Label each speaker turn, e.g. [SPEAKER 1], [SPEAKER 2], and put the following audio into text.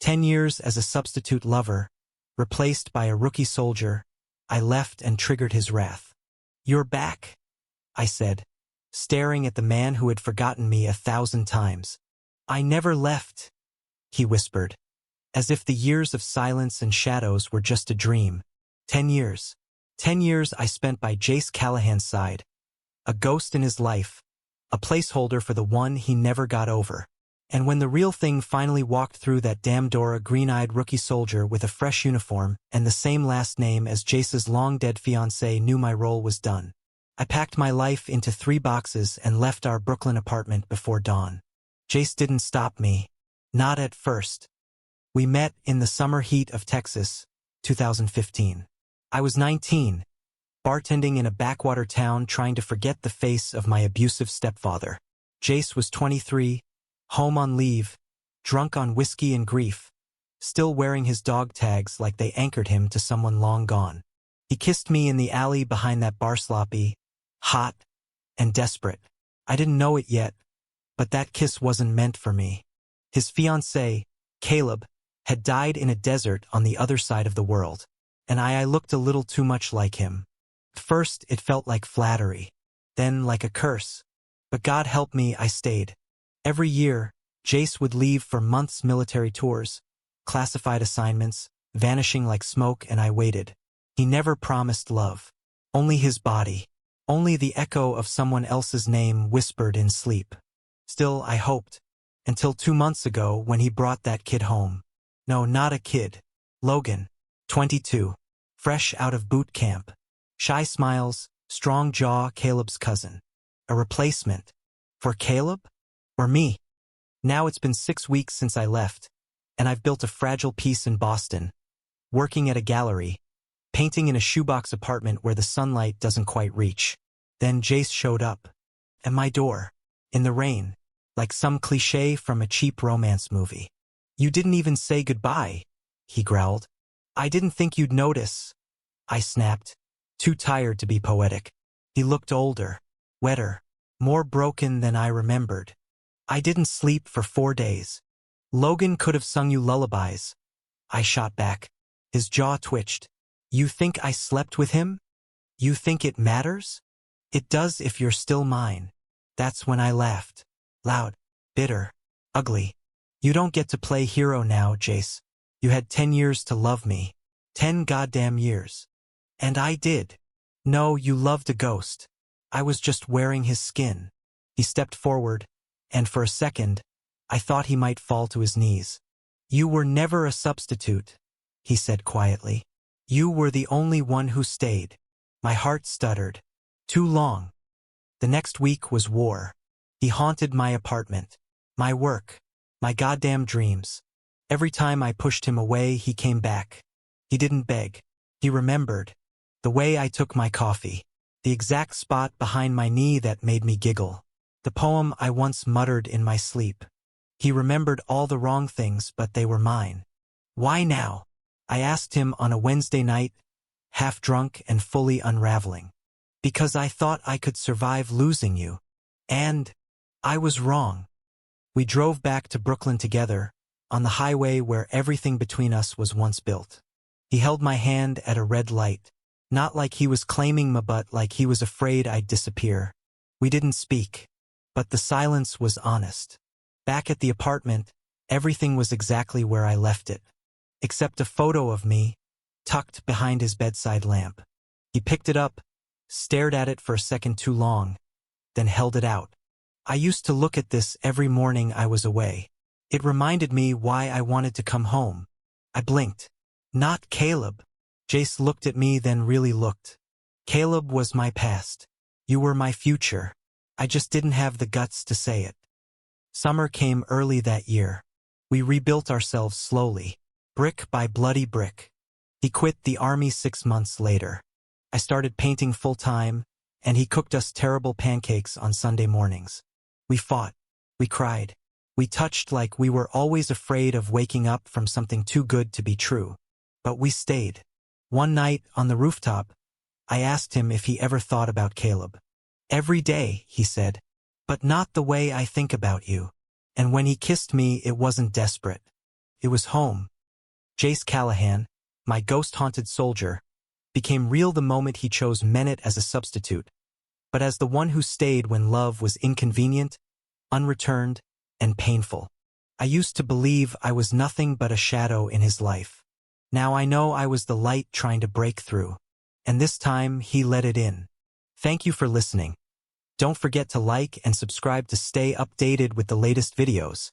[SPEAKER 1] 10 years as a substitute lover, replaced by a rookie soldier, I left and triggered his wrath. "You're back," I said, staring at the man who had forgotten me 1,000 times. "I never left," he whispered, as if the years of silence and shadows were just a dream. 10 years. 10 years I spent by Jace Callahan's side, a ghost in his life, a placeholder for the one he never got over. And when the real thing finally walked through that damn door, a green-eyed rookie soldier with a fresh uniform and the same last name as Jace's long-dead fiancée, knew my role was done. I packed my life into 3 boxes and left our Brooklyn apartment before dawn. Jace didn't stop me. Not at first. We met in the summer heat of Texas, 2015. I was 19, bartending in a backwater town trying to forget the face of my abusive stepfather. Jace was 23, home on leave, drunk on whiskey and grief, still wearing his dog tags like they anchored him to someone long gone. He kissed me in the alley behind that bar, sloppy, hot, and desperate. I didn't know it yet, but that kiss wasn't meant for me. His fiancé, Caleb, had died in a desert on the other side of the world, and I looked a little too much like him. At first, it felt like flattery, then like a curse. But God help me, I stayed. Every year, Jace would leave for months, military tours, classified assignments, vanishing like smoke, and I waited. He never promised love. Only his body. Only the echo of someone else's name whispered in sleep. Still, I hoped. Until 2 months ago when he brought that kid home. No, not a kid. Logan, 22. Fresh out of boot camp. Shy smiles, strong jaw, Caleb's cousin. A replacement. For Caleb? Or me? Now it's been 6 weeks since I left, and I've built a fragile piece in Boston, working at a gallery, painting in a shoebox apartment where the sunlight doesn't quite reach. Then Jace showed up. At my door. In the rain. Like some cliché from a cheap romance movie. "You didn't even say goodbye," he growled. "I didn't think you'd notice," I snapped, too tired to be poetic. He looked older, wetter, more broken than I remembered. "I didn't sleep for 4 days. Logan could have sung you lullabies," I shot back. His jaw twitched. "You think I slept with him? You think it matters? It does if you're still mine." That's when I laughed. Loud, bitter, ugly. "You don't get to play hero now, Jace. You had 10 years to love me. 10 goddamn years. And I did. No, you loved a ghost. I was just wearing his skin." He stepped forward, and for a second, I thought he might fall to his knees. "You were never a substitute," he said quietly. "You were the only one who stayed." My heart stuttered. Too long. The next week was war. He haunted my apartment, my work, my goddamn dreams. Every time I pushed him away, he came back. He didn't beg. He remembered. The way I took my coffee. The exact spot behind my knee that made me giggle. The poem I once muttered in my sleep. He remembered all the wrong things, but they were mine. "Why now?" I asked him on a Wednesday night, half drunk and fully unraveling. "Because I thought I could survive losing you. And I was wrong." We drove back to Brooklyn together, on the highway where everything between us was once built. He held my hand at a red light, not like he was claiming me but like he was afraid I'd disappear. We didn't speak, but the silence was honest. Back at the apartment, everything was exactly where I left it, except a photo of me, tucked behind his bedside lamp. He picked it up, stared at it for a second too long, then held it out. "I used to look at this every morning I was away. It reminded me why I wanted to come home." I blinked. "Not Caleb." Jace looked at me, then really looked. "Caleb was my past. You were my future. I just didn't have the guts to say it." Summer came early that year. We rebuilt ourselves slowly, brick by bloody brick. He quit the army 6 months later. I started painting full-time, and he cooked us terrible pancakes on Sunday mornings. We fought. We cried. We touched like we were always afraid of waking up from something too good to be true. But we stayed. One night, on the rooftop, I asked him if he ever thought about Caleb. "Every day," he said, "but not the way I think about you." And when he kissed me, it wasn't desperate. it was home. Jace Callahan, my ghost-haunted soldier, became real the moment he chose Menet as a substitute, but as the one who stayed when love was inconvenient, unreturned, and painful. I used to believe I was nothing but a shadow in his life. Now I know I was the light trying to break through, and this time he let it in. Thank you for listening. Don't forget to like and subscribe to stay updated with the latest videos.